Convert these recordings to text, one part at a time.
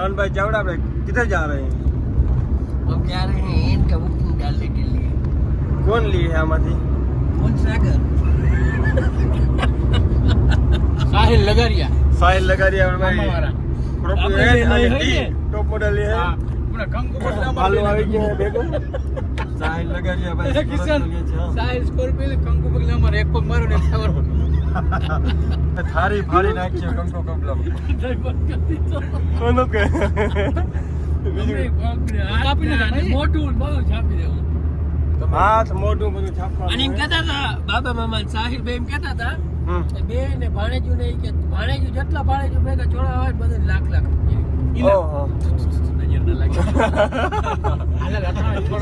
राहुल भाई चावड़ा पे किधर जा रहे हैं? हम जा रहे हैं इनका बुकिंग डालने के लिए। कौन लिए है हमारी? कौन सागर? साहिल लगारिया और भाई हमारा टॉप मॉडल है। पूरा कंकु बदला हालो આવી ગયો है બેગમ સાહિલ લગારિયા ભાઈ કિશન સાહિલ સ્કોર્પિયો કંકુ બદલા મારે એક પગ મારો ને ખબર થારી ફાડી નાખ્યો કંકો કપલા કોનો કે મોટું બહુ છાપી દેવું હાથ મોટું બધું છાપવાનું અને એમ કહેતા હતા બાબા મામા સાહિલ ભાઈ એમ કહેતા હતા બે ને ભાણેજુ ને કે ભાણેજુ જેટલા ભાણેજુ ભેગા જોડા હોય બધે લાખ ઓહો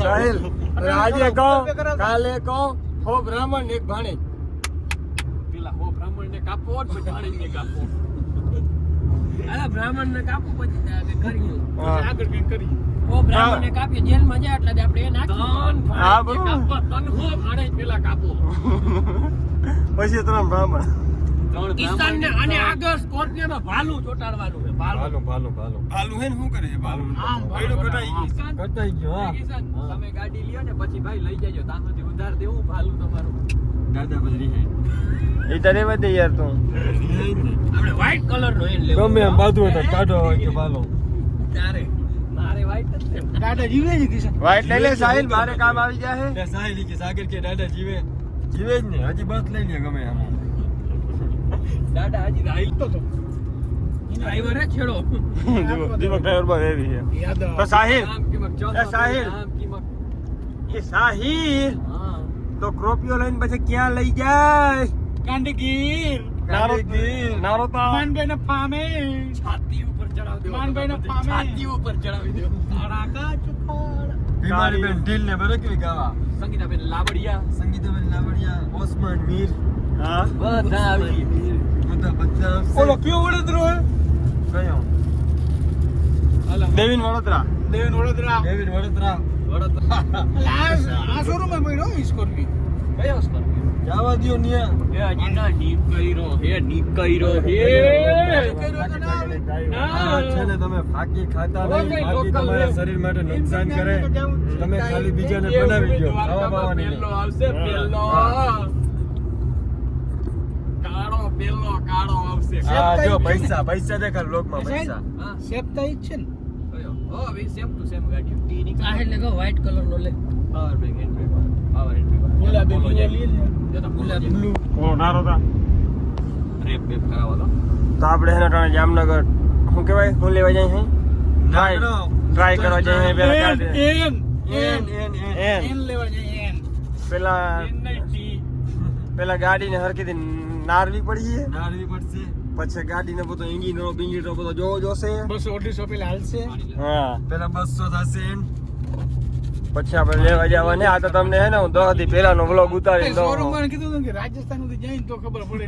સાહિલ આજે કહો કાલે કહો હો બ્રાહ્મણ એક ભાણે પેલા હો બ્રાહ્મણ ને કાપો જ ભાણેજ ને કાપો અલા બ્રાહ્મણ ને કાપો પછી આગળ કરીએ આગળ કઈ કરી ઓ બ્રાહ્મણ ને કાપીએ જેલ માં જાય એટલે આપણે એ નાખી હા બરો તન હો ભાણેજ પેલા કાપો પછી ત્રણ બ્રાહ્મણ કિસાન ને અને આગળ સ્કોર્પિયો માં ભાલું ચોટાડવાનું છે ભાલું ભાલુ હે ને શું કરે છે ભાલુ ભાઈડો કટાઈ ગયો હા તમે ગાડી લ્યો ને પછી ભાઈ લઈ જાજો ત્યાં સુધી ઉધાર દેવું ભાલું તમારું દાદા બદરી હે એ તને વધે યાર તું આપણે વ્હાઈટ કલર નો એન લેવો ગમે એમ બાજુ હતા કાઢો હોય કે ભાલો તારે મારે વાઈટ જ છે દાદા જીવે છે કિશન વાઈટ લઈ લે સાહિલ મારે કામ આવી જાય એટલે સાહિલ કે સાગર કે દાદા જીવે જ ને હજી બસ લઈ લે ગમે એમ દાદા હજી રાઈલ તો ડ્રાઈવર હે છેડો દીપક ડ્રાઈવર બસ એવી છે યાદ તો સાહિલ આમ કિમક એ સાહિલ. એ સાહિલ હા તો ક્રોપિયો લઈને પછી ક્યાં લઈ જાય કાંડગીર નારોતા માનભાઈ ના ફામે છાતી ઉપર ચડાવ દે માનભાઈ ના ફામે છાતી ઉપર ચડાવી દે તારાકા ચુખાડ બીમારી બેન ઢીલ ને બરો કેવી ગાવા સંગીતાબેન લાવડિયા સંગીતાબેન લાવડિયા ઓસ્માન મીર હા બધા આવી બધા ઓલો કયો વડોદરો હે કયો દેવીન વડોદરા દેવેન વડોદરા ડેવિડ વડોદરા આ શોરૂમ માં પડ્યો સ્કોર્પિયો કયો સ્કોર્પિયો જાવા દ્યો નિયા એ હજી ના નીકળ્યો આ છે ને તમે ફાકી ખાતા નહીં ફાકી તમારા શરીર માટે નુકસાન કરે તમે ખાલી બીજાને બનાવી દો ખાવા બાવાની પેલો આવશે પેલો કાળો આવશે હા જો પૈસા દેખાડ લોકમાં પૈસા સેફ થઈ છે ને કયો ઓ વી સેમ ટુ સેમ ગાડી ટી ની કાહે લેગો વ્હાઈટ કલર નો લે પાવર બ્રેક હેન્ડ બ્રેક ગુલાબી બ્લુ ઓ નારોતા રેપ બેપ કરાવો તો તો આપણે હેને ટાણે જામનગર શું કહેવાય શું લેવા જાય છે ટ્રાય કરવા જાય છે પેલા એન એન લેવા જાય એન પેલા એન નહીં ટી પેલા ગાડીને હરખીથી નારવી પડી છે નારવી પડશે પછી ગાડીને બધો ઇન્જિનો બિંજીનો બધો જોશે 200-250 પેલા હાલશે હા પેલા 200 થશે પછી આપણે લેવા જવાને આ તો તમને હે ને હું 10 દી પહેલાનો વ્લોગ ઉતારી દઉં શોરૂમ માં કીધું હતું કે રાજસ્થાન સુધી જઈને તો ખબર પડે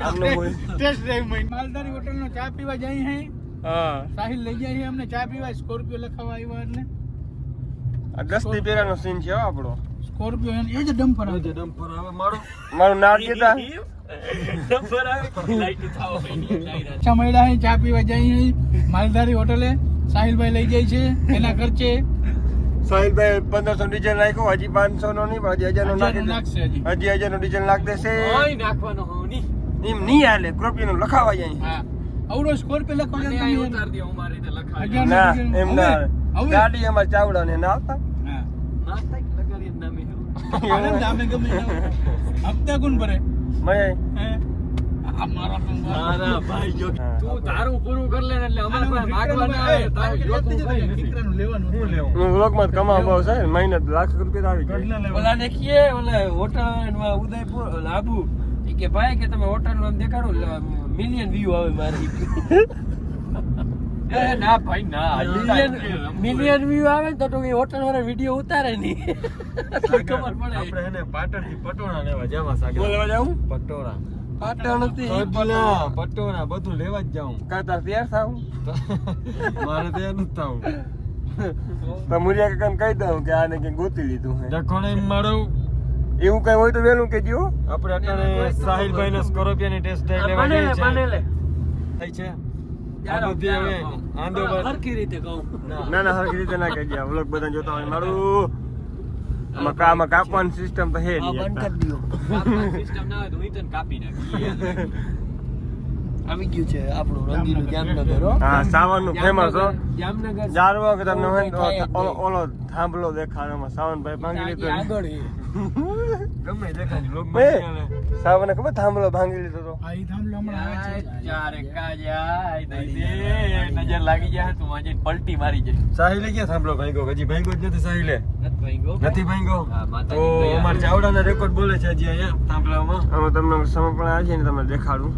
આમનું હોય. ટેસ્ટ ડ્રાઈવ માં માલધારી હોટલ નો ચા પીવા જાય હે હા સાહિલ લઈ જાય છે અમને ચા પીવા સ્કોર્પિયો લખાવા આવ્યા એટલે આ 10 દી પહેલાનો સીન છે હો આપણો સ્કોર્પિયો એ જ ડમ્પર આવે ડમ્પર આવે મારો મારું નામ કીધા નંબર આવે લાઈટ થાવ ભાઈ ચા મળ્યા હે ચા પીવા જાય હે માલધારી હોટલે સાહિલભાઈ લઈ જાય છે એના ખર્ચે સાહિલભાઈ 1500 ડીઝલ નાખ્યો હજી 500 નો નહીં પણ હજી 1000 નો નાખી નાખશે હજી હજી 1000 નો ડીઝલ નાખ દેશે ઓય નાખવાનો હો ની એમ નહીં હાલે ક્રોપિયો નું લખાવા જાય હા આવડો સ્કોર્પિયો લખો અને આ ઉતાર દે હું મારી રીતે લખાવી હજાર ના નો એમ ના હવે ગાડી અમાર ચાવડા ને ના આવતા હા ના થાય લગાડી નામે આને દામે ગમે હપ્તા કોણ ભરે મય હે આ મારા ના ભાઈ જો હા. તું તારું પૂરું કર લે એટલે અમારે પાસે માગવા ના આવે તારું જોતું કઈ નથી દીકરાનું લેવાનું હું લેવું હું વ્લોગ માં કમાવા બહુ છે મહિને લાખ રૂપિયા આવી જાય ઓલા દેખીએ ઓલા હોટલ ઉદયપુર લાબુ કે ભાઈ કે તમે હોટલ નું દેખાડો મિલિયન વ્યૂ આવે મારી એ ના ભાઈ ના મિલિયન વ્યૂ આવે ને તો એ હોટલ વાળા વિડિયો ઉતારે નહીં ખબર પડે આપણે એને પાટણ થી પટોળા લેવા જવા સાગર બોલવા જાઉં પટોળા પાટણ નથી પટોળા બધું લેવા જ જાઉં કાતા તૈયાર થાવ મારે ત્યાં નથી થાવું તો મુરિયા કાકાને કહી દઉં કે આને કે ગોતી લીધું હે જખોને એમ મારું એવું કઈ હોય તો વેલું કેજો આપણે અત્યારે સાહિલભાઈ ને સ્કોર્પિયો ની ટેસ્ટ ડ્રાઈવ લેવા જઈએ છે થાય છે આ બધી હવે આંધો પર હરખી રીતે કહું. ના ના હરખી રીતે ના કહેજે વ્લોગ બધા જોતા હોય મારું આમાં કાપવાની સિસ્ટમ તો હે આ નહીં બંધ એકતા. કરી દ્યો. સિસ્ટમ ના હોય તો હું તને કાપી નાખી આવી ગયું છે આપણું રંગીલું જામનગર હો. હા સાવનનું ફેમસ હો જામનગર જારવો કે તમને હોય ને તો કાંઈ જ નહીં. ઓલો થાંભલો દેખાડમાં સાવનભાઈ ભાંગી લીધો ને. આગળ છે. ગમે દેખાય લોક બે સાવને ખબર થાંભલો ભાંગી લીધો તો આ ઈ થાંભલો હમણાં આવે છે. ચારે કાજા આઈ દઈ દે નજર લાગી જાય તો આજે પલટી મારી જાય સાહિલે ક્યાં થાંભલો ભાંગ્યો હજી ભાંગ્યો જ નથી સાહિલે નથી ભાઈ નથી ભાંગ્યો હા, માતાજી તો દયા. અમાર ચાવડાના રેકોર્ડ બોલે છે હજી અહીંયા થાંભલામાં આમાં તમને સમપણ આવે છે ને તમને દેખાડું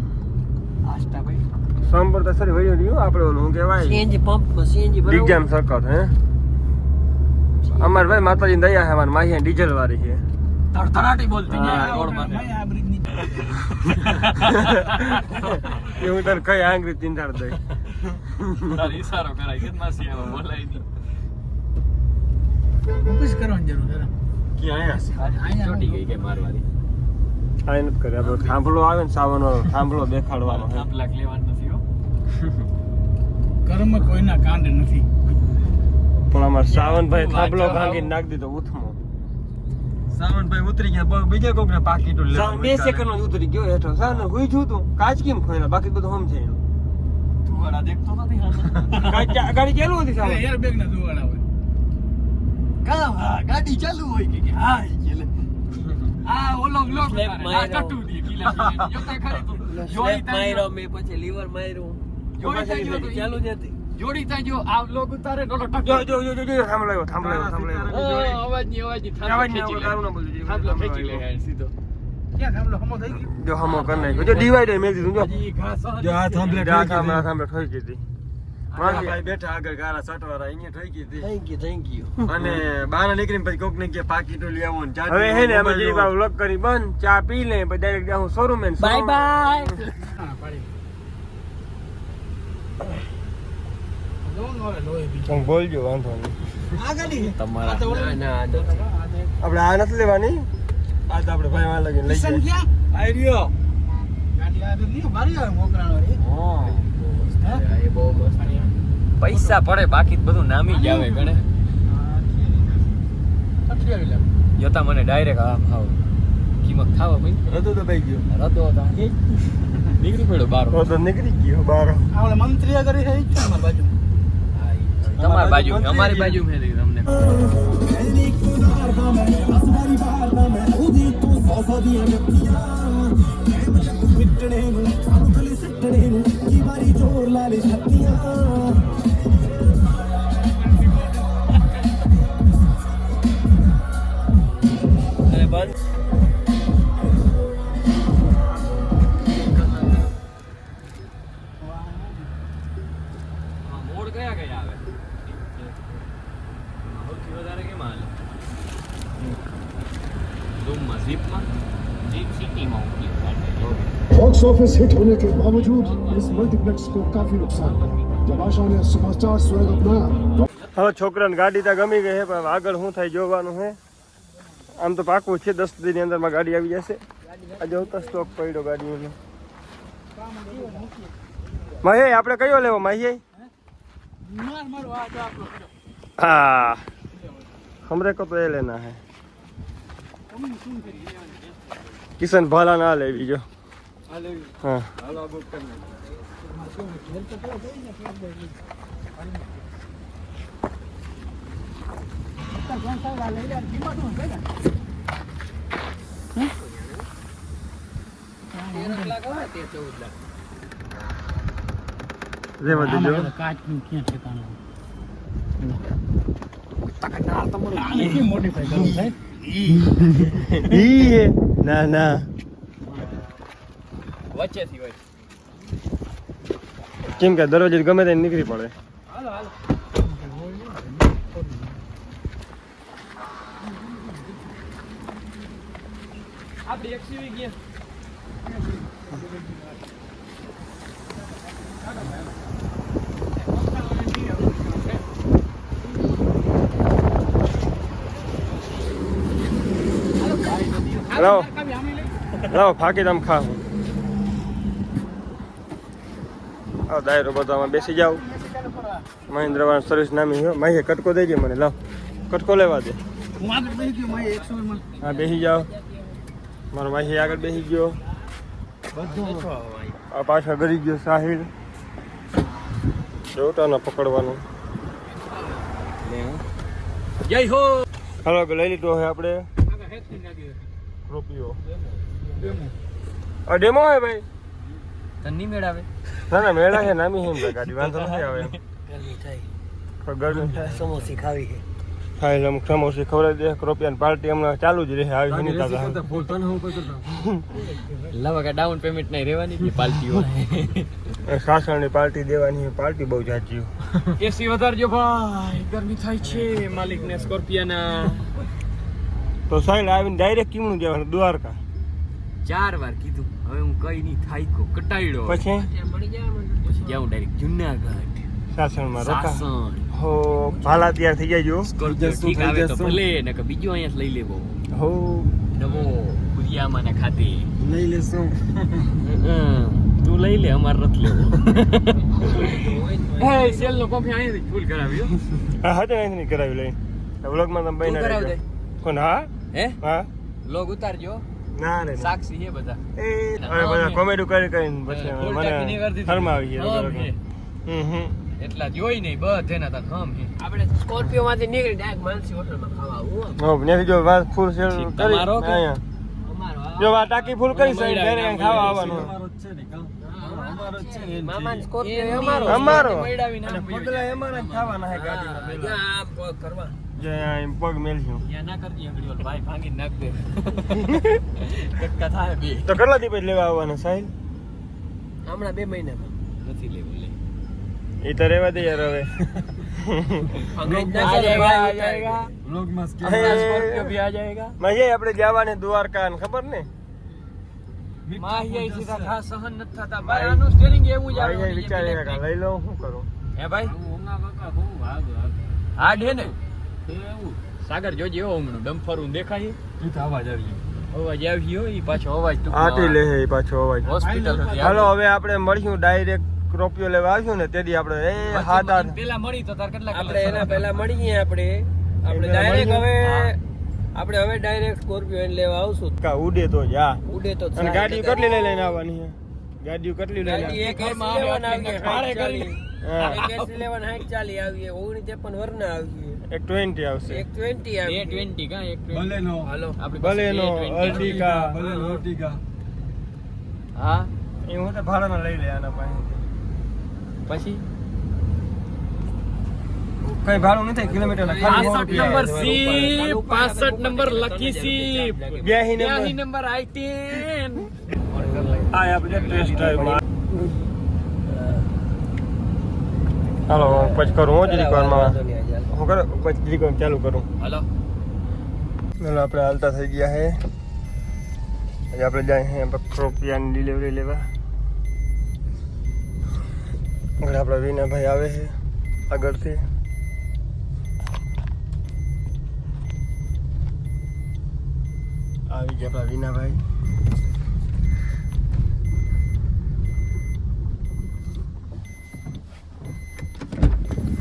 આસ્તા ભાઈ સમપર તો સરી વયો રહ્યું આપણે ઓલું શું કહેવાય CNG pump CNG Digjam circle હે અમાર ભાઈ માતાજી દયા હે અમાર માહી ડીઝલ વાળી છે ધડધડાટી બોલતી હા, જાય રોડમાં ભાઈ આ બ્રિજની એ હું તને કઈ આંગળી ચિંતાડ દઈ તારી ઈશારો કરાય કે માસી આવો બોલાય નહીં ઓફિસ કરવાની જરૂર છે. ક્યાં આયા છે ચોટી ગઈ કે મારવાડી આ નથી કરે આપણે થાંભલો આવે ને સાવન વાળો થાંભલો દેખાડવાનો છે. 5 લાખ લેવાનું નથી હો કર્મ કોઈના કાંડ નથી. પણ અમાર સાવનભાઈ થાંભલો ભાંગીને નાખી દીધો ઉથમો સાવનભાઈ ઉતરી ગયા બીજા કોક ને પાકીટો લે સાવન 2 સેકન્ડ માં જ ઉતરી ગયો હેઠો સાવન હુઈ છું તું કાચ કેમ ખોયલા બાકી બધું હમ છે એનું તું વાળા દેખતો નથી હા ગાડી ચાલુ હતી અરે સાવન એરબેગ ના દુવાળા હોય. ગાડી ચાલુ હોય કે હા આ ઓલો બ્લોક Slap આ માર્યો. ટટુ દી કિલા જોતા ખરી તું સ્લેપ માર્યો મેં પછી લીવર માર્યું જોડી થાય જો તો ચાલુ જ હતી. જોડી થાય જો આ બ્લોક ઉતારે તો ટટુ જો જો જો જો થાંભલો આવ્યો થાંભલો આવ્યો અવાજ ની અવાજ થાંભલો નહીં ખેંચી આવતો, લે તારું ના બોલજો. થાંભલો ખેંચી લે યાર સીધો ક્યાં થાંભલો હમો થઈ ગયો? જો હમો કરી નાખ્યો જો ડિવાઈડર મેલ દીધું જો હજી ઘાસ જો આ થાંભલે આ થાંભલા થાંભલે ઠોઈ દીધી ભાઈ બેઠા આગળ ગારા સટવારા અહીંયા થઈ ગઈ હતી થેન્ક યુ અને બહાર નીકળીને પછી કોક ને કે પાકીટો લઈ આવો ને ચા હવે હે ને અમે મોબાઈલ જે જોવો. વ્લોગ કરી બંધ ચા પી લે પછી ડાયરેક્ટ જાઉં શોરૂમ એ બાય બાય હા, પાડી. જોવો ને ઓલે લોહી બી. હું બોલજો વાંધો નહીં આ ગાડી છે? તમારા આ તો ઓલી- ના આ તો- આપણે આ નથી લેવાની આ તો આપણે ભાઈ વાં લગીને લઈ કિશન જાય ક્યાં? આઈ રહ્યો ગાડી આ તો નહીં, ભારી આવે મોકરાણ વાળી. હા? એ બહુ મસ્ત પૈસા પડે બાકી તો બધું નામી જ આવે ગણે અઠી આવી લાગે. જોતા મને ડાયરેક્ટ આમ ખાવ કિંમત ખાવા ભાઈ રદો દબાઈ ગયો રદો હતા નીકળી પડ્યો બારો તો નીકળી ગયો બાર આ ઓલા મંત્રીએ કરી છે ઈ જ છે ને મારી બાજુ. તમારી બાજુ અમારી બાજુ મેં તમને અરે બંધ મોડ કયા કયા આવે સૌથી વધારે કેમ હાલે ઝૂમમાં ઝીપમાં ઝીપ સિટીમાં ઉપયોગ बॉक्स ऑफिस हिट होने के बावजूद इस मल्टीप्लेक्स को काफी नुकसान हुआ जब आशा ने समाचार स्वयं अपनाया હવે છોકરાને ગાડી તો ગમી ગઈ છે પણ હવે આગળ શું થાય જોવાનું છે આમ તો પાકું છે 10 દિનની અંદરમાં ગાડી આવી જશે આજે તો સ્ટોક પડ્યો ગાડીનો માહી આપણે કયો લેવો માહી માર મારો આ તો આપણો છે. હા हमरे को तो ये लेना है किशन भाला ना लेवी जो हाँ હાલો આ બુક કરી रे मत जो આમાં કાચનું ક્યાં ઠેકાણું? આને મોડિફાઈ કરવું સાહેબ. ई है ना ना વચ્ચેથી હોય કેમ કે દરરોજ ગમે તે નીકળી પડે હાલો હાલો. આપણી એક્સયુવી ગયા લાવો લાવો ફાકી દમ ખા આ દાયરો બધામાં બેસી જાવ. મહેન્દ્રવાન સર્વિસ નામી છે. માહી કટકો દેજે મને, લાવ કટકો લેવા દે. હું આગળ બેસી ગયો મારી 100 માં. હા બેસી જાઓ. મારો માહી આગળ બેસી ગયો. આ પાછળ ગરી ગયો સાહિલ. જોટાને પકડવાનું. જય હો. હાલો લઈ લીધો છે આપણે રૂપિયો. આ ડેમો હે ભાઈ. તને નહીં મેળાવે. ના ના મેળા છે નામી છે એમ ગાડી વાંધો નથી આવે. ગરમી થાય. ગરમી થાય. સમોસી ખાવી છે. હા એટલે અમુક સમોસી ખવડાવી દે. રૂપિયાની પાર્ટી હમણાં ચાલુ જ રહે. આવી છે નહીં એસી તાતા. કરતા ફૂલ તને હું કરતો લવા કે ડાઉન પેમેન્ટ નહીં રહેવાની કે પાલટીઓ. સાસણની પાર્ટી દેવાની. પાર્ટી બહુ જાચી. એસી વધારજો ભાઈ, ગરમી થાય છે. માલિકને સ્કોર્પિયાના તો સાહેબ આવીને ડાયરેક્ટ કીમનું જવાનું દ્વારકા. 4 વાર કીધું, હવે હું કઈ નહીં થાયકો કટાયડો. પછી મળી જાય મને. પછી જાઉં ડાયરેક્ટ જુનાગઢ સાસણમાં રોકા. સાસણ. હો ભાલા તૈયાર થઈ જાય જો. સ્કોર્પિયો ઠીક આવે તો ભલે, નકર બીજો અહીંયા લઈ લેવો. હો નવો કુરિયામાના ખાતે. લઈ લેશું. તું લઈ લે, અમારે નથી લેવો. હે સેલ નો કોફી અહીંથી ફૂલ કરાવ્યો. હા હા તો નહીં કરાવી લઈ. વ્લોગમાં તમે બહીને તું કરાવી દે. કોણ? હા હે હા લોગ ઉતારજો. ના રે સાક્ષી છે બધા. હવે બધા કોમેડી કરી કરીને પછી ફૂલ ટાંકી મને નહીં કરતી. શરમ આવી હમ ગઈ. હે. એટલા જોઈ નહીં બધે ના તાર હમ હે. આપણે સ્કોર્પિયો માંથી નીકળી ડાયરેક્ટ માનસી હોટલમાં ખાવા આવું હો. હો ને જો વાત ફૂલ સેલ ઠીક, કરી તમારો કે? અહીંયા અમારો આ જો આ ટાંકી ફૂલ કરી છે મળ્યા ડાયરેક્ટ વિના ખાવા મળ્યા આવવાનું. અમારો જ છે ને કામ. અમારો જ છે ને. મામાનો સ્કોર્પિયો અમારો. અમારો. મળાવી ના પગલા એમાં જ ખાવાના હે ગાડીમાં હા, પેલા. ત્યાં આમ પગ કરવા. જે આ એમ પગ મેલશું. યા ના કરતી આગળ ઓલ ભાઈ ભાંગી નાખ દે. કટકા થાય બે. તો કેટલા દી પછી લેવા આવવાના સાહેબ? હમણાં 2 મહિનામાં. નથી લેવું લે. એ તો રહેવા દે યાર હવે. અંગ્રેજ ના આ ચાલે જાયગા, ભાઈ, આ જાયગા. વ્લોગમાં સ્કેમ. હે. સ્કોર્પિયો ભી આ જાયગા. મજા આપણે જવાને દ્વારકા ને ખબર ને. માહિયા સીધા ખા સહન નથી થતા. ભાઈ આનું સ્ટીરિંગ એવું જ આવે. ભાઈ વિચારે કે લઈ લઉં શું કરું. હે ભાઈ હાડ હે ને સાગર જોજે હો હમણાં ડમ્ફરું દેખાય ઈ તો અવાજ આવી ગયો. અવાજ આવ્યો ઈ પાછો અવાજ આટી લે હે પાછો અવાજ. હોસ્પિટલ હતી. હાલો હવે આપણે મળીશું ડાયરેક્ટ રૂપિયો લેવા આવશું ને તેથી આપણે એ હાથ હાથ પેલા મળી તો તાર કેટલા આપણે એના પહેલા મળીએ આપણે પેલા ડાયરેક્ટ મળીએ. હવે આપણે ડાયરેક્ટ સ્કોર્પિયો એને લેવા આવશું કા ઉડે તો જા. ઉડે તો અને ગાડી કેટલી લઈને આવવાની છે? ગાડીઓ કેટલી લઈને ગાડી એક ઘરમાં AC આવે લેવાના આવીએ, ભાડે 60 કરી. હા. એક AC લેવાના 60 આવીએ 49 વરના આવીએ એક 20 આવશે. એક 20 આવીએ 20 કા એક 20 ભલેનો. હાલો આપણી ભલેનો, પાસે 20 અર્ટિકા. ભલેનો અર્ટિગા. હા એ હું તો ભાડાના લઈ લે આના પાસે. પછી કઈ ભાડું નથી કિલોમીટર ના ખાલી 65 નંબર સી 65 નંબર લકી સી બ્યાહી 82 નંબર. નંબર આઈ10 આ આપણે ટેસ્ટ ડ્રાઈવ માં. હાલો પછી કરું હું જરીક વારમાં. હું કરું પછી જરીક વાર ચાલુ કરું. હાલો ચાલો આપણે હાલતા થઈ ગયા હે. હવે આપણે જાય હે રૂપિયાની ડિલિવરી લેવા. આગળ આપણા વિનાભાઈ આવે છે આગળથી. આવી ગયા આપણા વિનાભાઈ.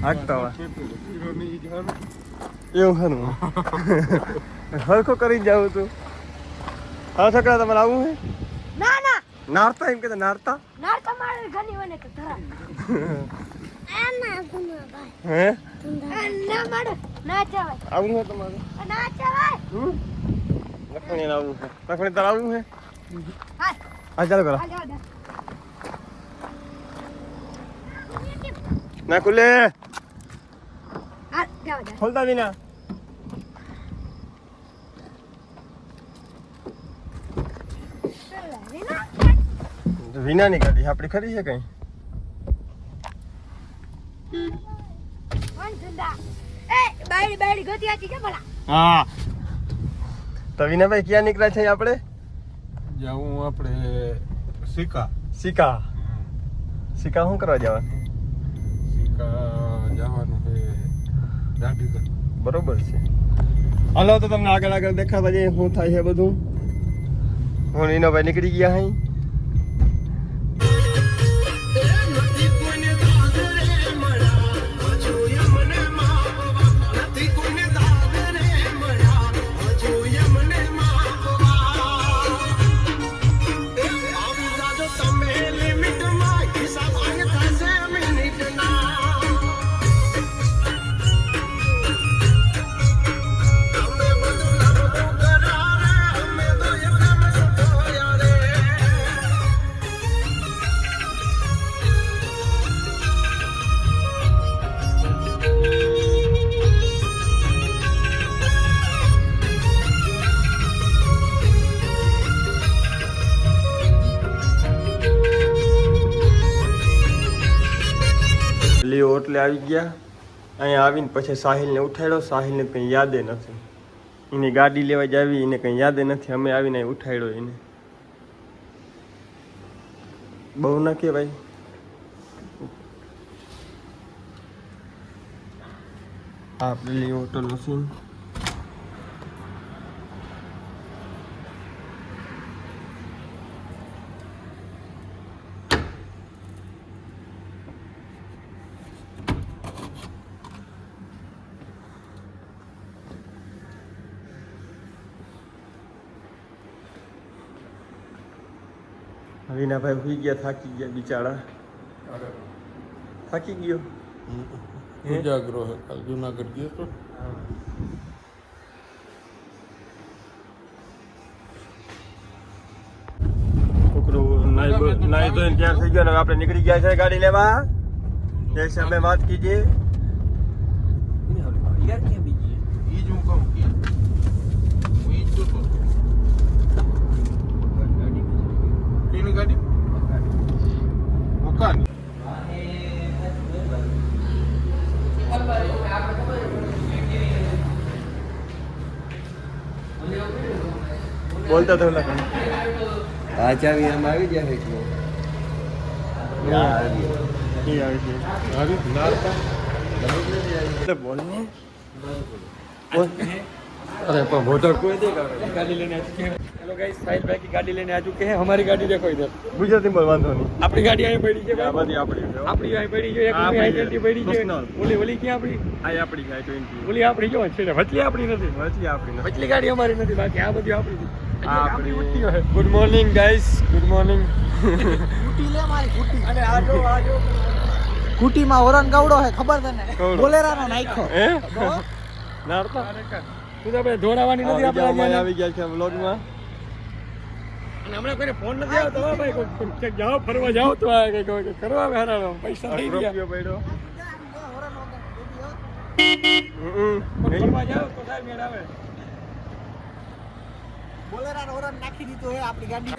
આગતા એવું ખરું હરખો કરી જાવ તું. હા છોકરા તમારે આવું હે? ના ના નારતા એમ કે નારતા ના તમારે ઘણી મને કે ધરા આ ના ગુના ભાઈ હે ના માડો ના ચાવાય આવું હે તમારે? ના ચાવાય લખણી આવું છે. લખણી તારે આવું હે? હા હા ચાલો કરો. આ જાવ દે ના ખુલે આ જાવ દે ખોલતા વિના. વિનાની ગાડી આપણી ખરી છે કઈ? કોણ ધંધા એ બાયડી બાયડી ગોતી આતી કે ભલા હા તો વિનાભાઈ ક્યાં નીકળ્યા છે આપણે? જાઉં આપણે સિક્કા. સિકા. સિકા શું કરવા જવાનું? સિક્કા જવાનું છે દાઢી. બરોબર છે. હાલો તો તમને આગળ આગળ દેખાતા જઈએ શું થાય છે બધું. હું વિનાભાઈ નીકળી ગયા અહીં. લીઓ હોટલે આવી ગયા. અહીંયા આવીને પછી સાહિલને ઉઠાડ્યો. સાહિલને કંઈ યાદે નથી. એની ગાડી લેવા જ આવી, એને કંઈ યાદે નથી. અમે આવીને અહીં ઉઠાડ્યો એને. બહુ ના કે ભાઈ. આપણે લીઓ હોટલનું સીન. રીનાભાઈ સુઈ ગયા, થાકી ગયા બિચારા. થાકી ગયો. ઉજાગરો હે કાલ જુનાગઢ ગયો તો. છોકરો નાઈ ધોઈને તૈયાર થઈ ગયો ને હવે આપણે નીકળી ગયા છે ગાડી લેવા. જैसे हमें बात कीजिए. યાર ક્યાં બીજી ઈ જ હું કહું કે હું ઈ જ જોતો હતો. કેની ગાડી? ઓકાની. બોલતા તો લખન. આ ચાવી આમ આવી જાય એટલે ઈ આવી છે. આવી નારતા. બોલ ને. अरे पर मोटर कोई देगा गाड़ी लेने आ चुके हैं. हेलो गाइस, साहिल भाई की गाड़ी लेने आ चुके हैं. हमारी गाड़ी देखो इधर. ગુજરાતી બોલ, વાંધો નહીં. આપણી ગાડી અહીં પડી છે આ ભાઈ. બધી આપણી છે. આપણી અહીં પડી છે. એક આ ઊભી આપણી I-20 પડી છે. personal. ઓલી ક્યાં આપણી? આ આપણી છે I-20. ઓલી આપણી જો છે વચલી આપણી નથી. વચલી આપણી નથી. વચલી ગાડી અમારી નથી, બાકી આ બધી આપણી છે. આ આપણી આપણી. ઉઠી હોય. Good morning guys, good morning. કુટી લે મારી કુટી. અને આ જો કુટીમાં ઓરન ગાવડો હે ખબર તને? કવડો. બોલેરાનો નાખ્યો. હે નારતા. તું તો આપણે દોડાવાની નથી બીજા આપણે અમારે આવી ગયા છે વ્લોગમાં. અને હમણાં કોઈને ફોન નથી આવતો હો ભાઈ. ક્યાંક જાઓ ફરવા જાઓ તો આ કંઈક કરવા હારા પૈસા થઈ ગયા. રૂપિયો પડ્યો. ફરવા જાઓ તો સાહેબ મેળ આવે. બોલેરાનો ઓરન નાખી દીધો હે આપણી ગાડી.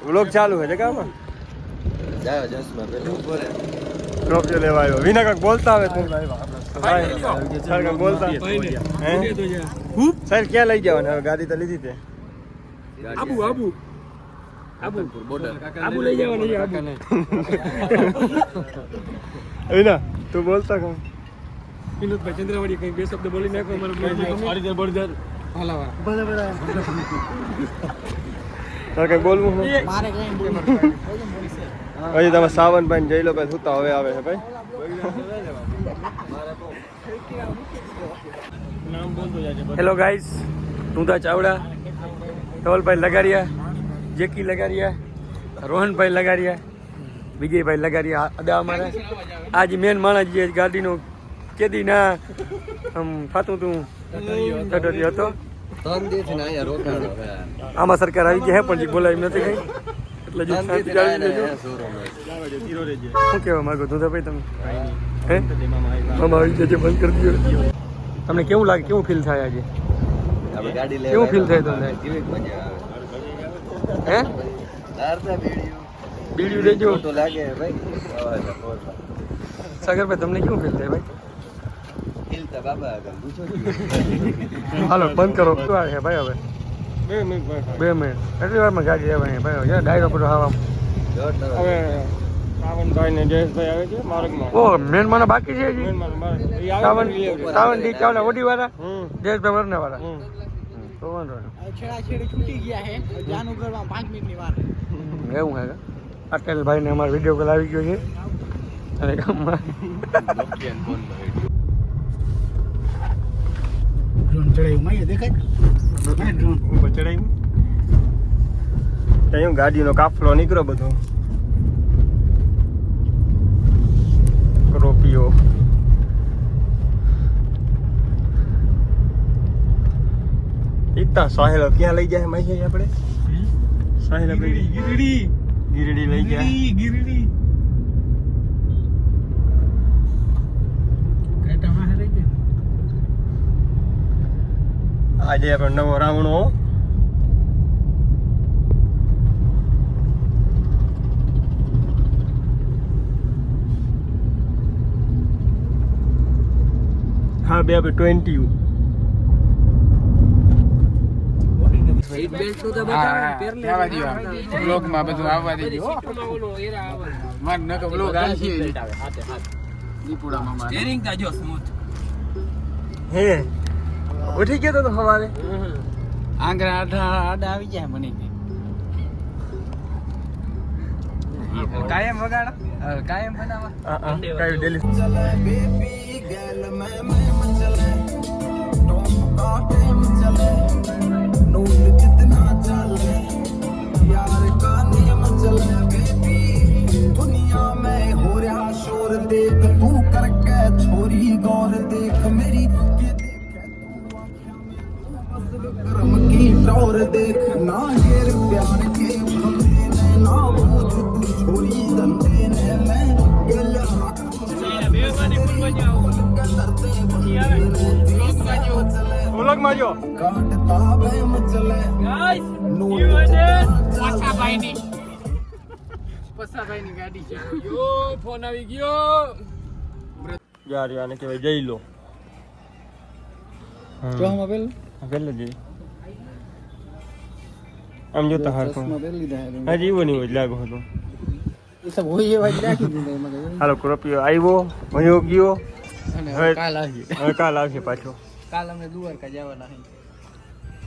વ્લોગ ચાલુ છે જગામાં. જાઓ જસમાં પેલું બોલે રૂપિયો લેવા આવ્યો. વિના કાંક બોલતા આવે તું. ભાઈ સર કાંક બોલતા. હે તો જા. સર ક્યાં લઈ જવાના? હવે ગાડી તો લીધી તે. આબુ આબુ આબુ લઈ જવાનું છે આબુ. વિના તું બોલતા કાંક. વિનોદભાઈ ચંદ્રવાડી કંઈક બે શબ્દ બોલી નાખો અમારે બળદર હલાવા. સર કંઈક બોલવું છે? મારે કઈ હજી તમે સાવનભાઈ જઈ લો ભાઈ, સુતા હવે આવે છે ભાઈ. હેલો ગાઈસ, તુંતા ચાવડા, ધવલભાઈ લગારિયા, જેકી લગારિયા, રોહનભાઈ લગારિયા, વિજયભાઈ લગારિયા. અદા અમારા આજ મેન માણસ જે ગાડીનો કેદી ના આમ થાતું તું ટટરી હતો. 3 દિવસથી ને અહીંયા રોકાણો આમાં સરકાર આવી ગઈ હે પણ જે બોલાવી નથી કઈ. એટલે જો શાંતિ જાળવી લેજો. શું કહેવા માંગો ધુંધાભાઈ તમે? હે મામા આવી જશે, બંધ કરી દો. તમને કેવું લાગે, કેવું ફીલ થાય આજે? આપણે ગાડી કેવું ફીલ થાય તમને? કેવી મજા આવે હે નારતા બીડીયું બીડીયું લેજો. તો લાગે ભાઈ સાગરભાઈ તમને કેવું ફીલ થાય ભાઈ? હિલતા બાબા આગળ પૂછો હાલો બંધ કરો. શું આવે છે ભાઈ હવે? 2 મિનિટ ભાઈ. 2 મિનિટ. એટલી વારમાં ગાડી આવે ભાઈ. યાર ડાયરો પર હવા. હવે સાવનભાઈ ને જયેશભાઈ આવે છે માર્ગમાં. ઓ મેન મને બાકી છે હજી. સાવન ડી ચાવડા ઓડી વાળા, જયેશભાઈ વરના વાળા. તો વાંધો નહીં. છેડા છેડી છૂટી ગયા હે. જાનું કરવા 5 મિનિટની વાર. એવું હે અટલ ભાઈને અમારો વિડીયો કોલ આવી ગયો છે અને ગામમાં ડ્રોન ચડાયું માં દેખાય ડ્રોન ઉપર ચડાવ્યું. ત્યાં ગાડીનો કાફલો નીકળ્યો બધો. રોપિયો ઇતા સાહેલ ક્યાં લઈ જાય માહી આપણે? સાહેલ ગીરડી લઈ ગયા. કાટામાં હરે કે આજે આપણે નવો રાવણો. હા બે આપણે 20 બ્લોગમાં બધું આવવા દેજો માર નકો બ્લોગ આવશે દીપુડામાં માર સ્ટેરિંગ તાજો સ્મૂથ હે ઉઠી ગયો તો સવારે આંગરા આડા આવી જાય મને કાયમ વગાડા કાયમ બનાવવા કઈ ડેલી और देखना ढेर प्यार के भंगे ना बूझ तू छोरी दंदे ने मैं गला વ્લોગમાં જો काटता बे मचले ગાઈસ પસાભાઈની ગાડી છે યો ફોન આવી ગયો યાર આને કહેવાય જઈ લો ચોમાં પેલું પેલે જઈ આમ જોતા હારખું પેલી લીધા હજી એવો નહીં હોય લાગો હતો એ સબ હોય એવા જ રાખી દીધા એમાં હાલો ક્રોપિયો આવ્યો વયો ગયો અને હવે કાલ આવી હવે કાલ આવશે પાછો કાલ અમે દ્વારકા જવાના હી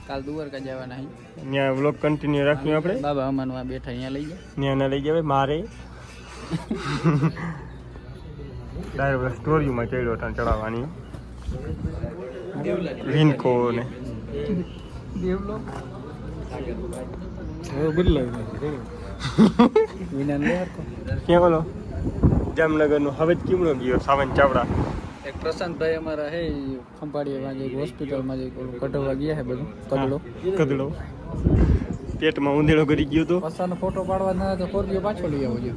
કાલ દ્વારકા જવાના હી ત્યાં વ્લોગ કન્ટિન્યુ રાખ્યું આપણે બાબા અમાનમાં બેઠા અહીંયા લઈ જાય ત્યાં ના લઈ જવાય મારે ડાયરેક્ટ સ્ટોરીમાં ચડ્યો હતા ચડાવવાની વિનકો ને દેવલો હવે બદલાવી વિનાન લે હરકો ક્યાં બોલો જામનગરનો હવે જ કેમનો ગયો સાવન ચાવડા એક પ્રશાંતભાઈ અમારા હે ખંભાળીએ વાંજે હોસ્પિટલમાં જઈ કઢવા ગયા હે બધું કદડો કદડો પેટમાં ઊંધેડો કરી ગયો તો પસાનો ફોટો પાડવા ના તો ફોરવીઓ પાછો લઈ આવો જો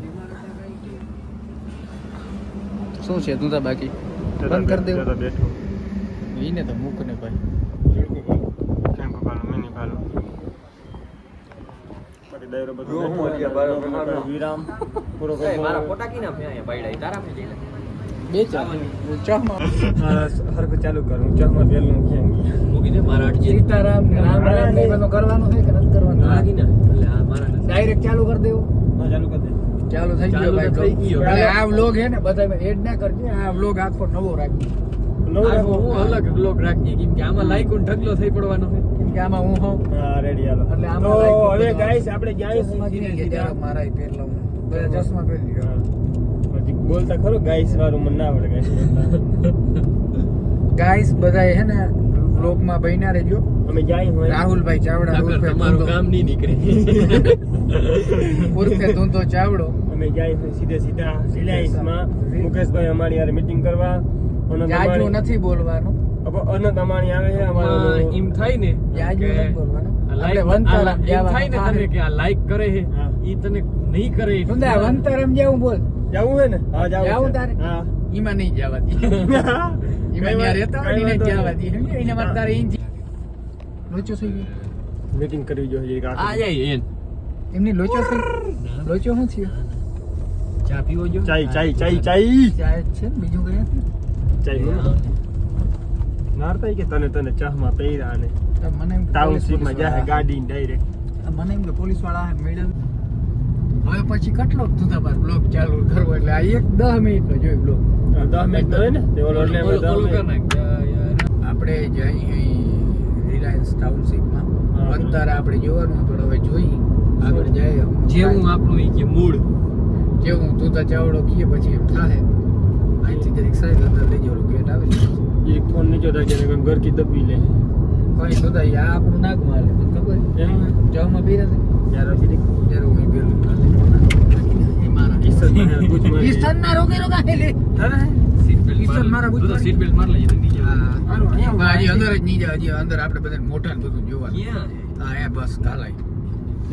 શું છે તું તા બાકી બંધ કરી દેવું બેઠો ઈને તો મૂક ને ભાઈ કેમ કાલો મેની કાલો પછી ડાયરો બધો વિરામ પૂરો મારા ફોટા કીના ફે પાડ્યા તારા ફે જઈને બે ચાર ચામાં હરખ ચાલુ કરું ચામાં બેલનું કેમ મૂકી દે મારા અટજી સીતારામ ને રામ રામ ને બધું કરવાનું છે કે નથી કરવાનું લાગી ના એટલે આ મારા ડાયરેક્ટ ચાલુ કરી દેવું ચાલુ કરી દે ચાલુ થઈ ગયો ચાલુ તો ભાઈ થઈ ગયો. એટલે આ વ્લોગ હે ને બધા એડ ના કરજે આ વ્લોગ આખો નવો રાખજે હું અલગ બ્લોગ રાખીએ કેમ કે આમાં લાઈક ઊન ઢગલો થઈ પડવાનો છે કેમ કે આમાં હું હોઉં હા રેડી હાલો એટલે આમાં તો like હવે બધું ગાઈસ આપણે જાય ચશ્મા કીને કે જરાક મારા ઈ પહેર લઉં બધા ચશ્મા પહેરી લ્યો પછી બોલતા ખરો ગાઈસ વાળું મને ના આવડે ગાઈસ ગાઈસ બધા હે ને વ્લોગમાં બન્યા રહેજો અમે જાય હોય રાહુલભાઈ ચાવડા નકર ઉર્ફે તમારું ધૂંધો કામ નહીં નીકળે ઉર્ફે ધૂંધો ચાવડો અમે જાય હોય સીધા રિલાયન્સમાં મુકેશભાઈ અમારી યાર મીટિંગ કરવા જાજુ નથી બોલવાનું અનંત અમારી આવે છે અમારો એમ થાય ને જાજુ કે નથી બોલવાનું આ આપણે like- વંતારામ એમ થાય ને જવાનું તને કે આ લાઈક કરે છે હા. ઈ તને નહીં કરે ઈ સુંદર વંતારામ જેવું બોલ જવું હે ને હા જાવું તારે? હા ઈમાં નહીં જવા દે ઈમાં ત્યાં રહેતા હોય ને એને જ જવા દે સમજ્યો? એને મારે તારે ઈ લોચો થઈ ગયો મીટિંગ કરવી જોઈએ આ જાય એન એમની લોચો થઈ લોચો શું થયું ચા પીવો જો ચાઈ ચાઈ ચાઈ ચાઈ ચાય છે ને, બીજું કઈ નથી ચાઈ નારતા કે તને ચાહમાં પહેર્યા ને તો મને એમ કે ટાઉનશીપમાં પોલીસ જાય વાળા- ગાડી ડાયરેક્ટ મને એમ કે પોલીસ વાળા મેળવ હવે પછી કેટલો તું તમાર બ્લોગ ચાલુ કરવો એટલે આ 10 મિનિટનો જોઈ બ્લોગ 10 મિનિટ હોય ને તે ઓલો એટલે ઓલું કર નાખ આપણે જઈ રિલાયન્સ ટાઉનશીપમાં હા. અંતર આપણે જોવાનું પણ હવે જોઈ આગળ જાય જેવું આપણું ઈ કે મૂળ જેવું તું તો ચાવડો કીએ પછી એમ થાય અહીંથી જરીક સાઈડ અંદર લઈ જવાનું ગેટ આવે છે એ ફોન નીચે રાખીને ઘર કી દબી લે કોઈ તો આ આપણું નાક મારે તને ખબર એમ જવામાં બી નથી યાર હજી ત્યારે હું પેલું એ મારા ઈસન મને કુછ માં ઈસ્ટન ના રોગે રોગા હે લે સીટ બેલ્ટ ઈસન મારા તું તો ગુજવાડી. સીટ બેલ્ટ માર લેજે તો નીચે હા હજી અંદર જ નહીં જાય હજી અંદર આપણે બધા મોટા ને બધું જોવાનું ક્યાં હા એ બસ કાલાઈ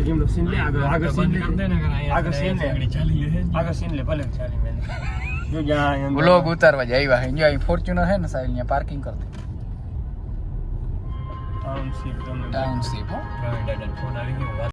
એમનો સીન લે આગળ સીન લે બંધ કર દે ને આગળ સીન લે ચાલી લે આગળ સીન લે ભલે ચાલી મેં જો જ્યાં વ્લોગ ઉતારવા જ આવ્યા હે અહીંયા ફોર્ચ્યુનર હે ને સાહેબ અહીંયા પાર્કિંગ કરતી ટાઉનશીપ તમને ટાઉનશીપ હો ફોન આવી ગયો